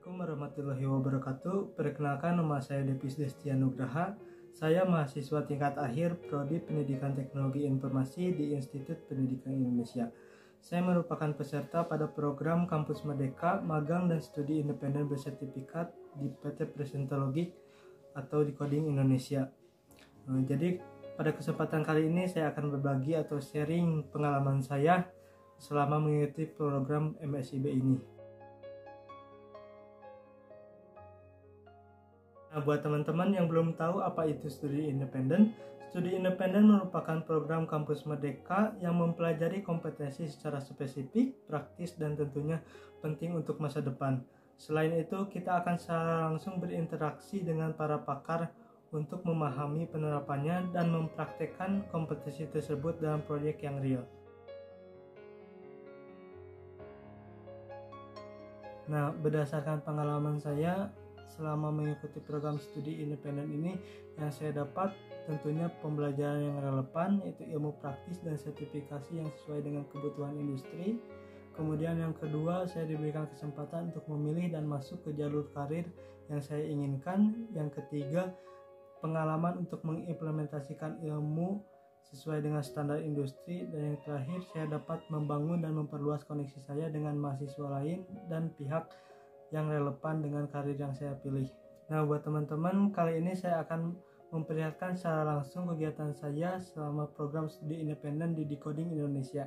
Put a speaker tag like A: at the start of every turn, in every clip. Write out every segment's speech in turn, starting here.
A: Assalamualaikum warahmatullahi wabarakatuh. Perkenalkan, nama saya Depis Destia Nugraha. Saya mahasiswa tingkat akhir Prodi Pendidikan Teknologi Informasi di Institut Pendidikan Indonesia. Saya merupakan peserta pada program Kampus Merdeka, Magang dan Studi Independen Bersertifikat di PT Presentologic atau di Coding Indonesia. Jadi pada kesempatan kali ini saya akan berbagi atau sharing pengalaman saya selama mengikuti program MSIB ini. Nah, buat teman-teman yang belum tahu apa itu studi independen merupakan program kampus merdeka yang mempelajari kompetensi secara spesifik, praktis, dan tentunya penting untuk masa depan. Selain itu, kita akan secara langsung berinteraksi dengan para pakar untuk memahami penerapannya dan mempraktekkan kompetensi tersebut dalam proyek yang real. Nah, berdasarkan pengalaman saya selama mengikuti program studi independen ini, yang saya dapat tentunya pembelajaran yang relevan, yaitu ilmu praktis dan sertifikasi yang sesuai dengan kebutuhan industri. Kemudian yang kedua, saya diberikan kesempatan untuk memilih dan masuk ke jalur karir yang saya inginkan. Yang ketiga, pengalaman untuk mengimplementasikan ilmu sesuai dengan standar industri. Dan yang terakhir, saya dapat membangun dan memperluas koneksi saya dengan mahasiswa lain dan pihak yang relevan dengan karir yang saya pilih. Nah, buat teman-teman, kali ini saya akan memperlihatkan secara langsung kegiatan saya selama program studi independen di Coding Indonesia.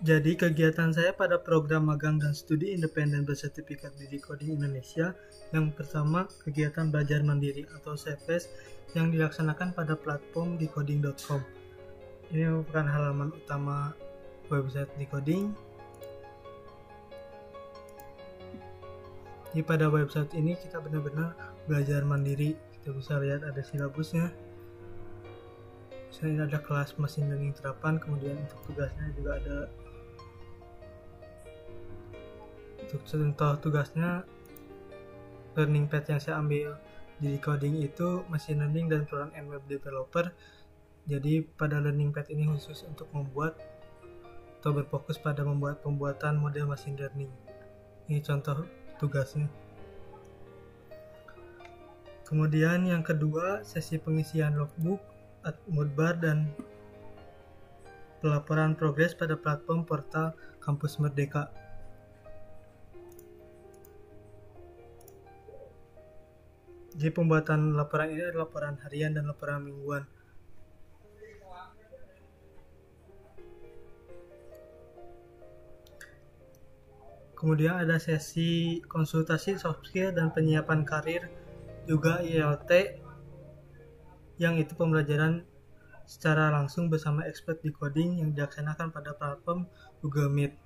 A: Jadi, kegiatan saya pada program magang dan studi independen bersertifikat di Coding Indonesia, yang pertama kegiatan belajar mandiri atau CPS yang dilaksanakan pada platform decoding.com. Ini merupakan halaman utama website Decoding. Di pada website ini kita benar-benar belajar mandiri. Kita bisa lihat ada silabusnya. Misalnya ada kelas machine learning terapan, kemudian untuk tugasnya juga ada. Untuk contoh tugasnya, learning path yang saya ambil di coding itu machine learning dan front end web developer. Jadi pada learning path ini khusus untuk membuat atau berfokus pada pembuatan model machine learning. Ini contoh tugasnya. Kemudian yang kedua, sesi pengisian logbook, modbar, dan pelaporan progres pada platform portal Kampus Merdeka. Jadi pembuatan laporan ini adalah laporan harian dan laporan mingguan. Kemudian ada sesi konsultasi soft skill dan penyiapan karir, juga ILT, yang itu pembelajaran secara langsung bersama expert di coding yang dilaksanakan pada platform Google Meet.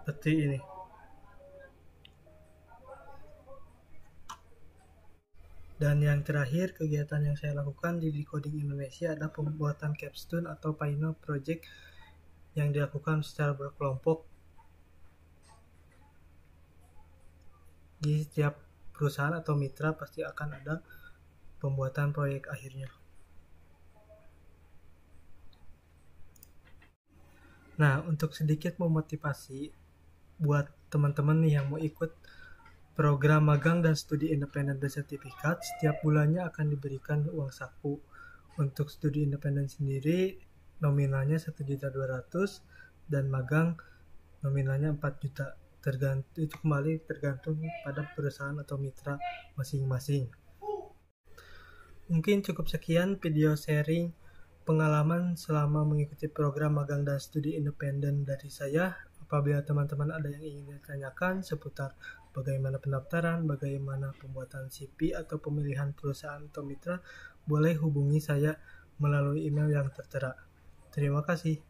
A: Seperti ini. Dan yang terakhir, kegiatan yang saya lakukan di Coding Indonesia adalah pembuatan capstone atau final project yang dilakukan secara berkelompok. Di setiap perusahaan atau mitra pasti akan ada pembuatan proyek akhirnya. Nah, untuk sedikit memotivasi buat teman-teman nih yang mau ikut program magang dan studi independen bersertifikat, setiap bulannya akan diberikan uang saku. Untuk studi independen sendiri nominalnya 1.200.000 dan magang nominalnya 4 juta. Itu kembali tergantung pada perusahaan atau mitra masing-masing. Mungkin cukup sekian video sharing pengalaman selama mengikuti program magang dan studi independen dari saya. Apabila teman-teman ada yang ingin ditanyakan seputar bagaimana pendaftaran, bagaimana pembuatan CV atau pemilihan perusahaan atau mitra, boleh hubungi saya melalui email yang tertera. Terima kasih.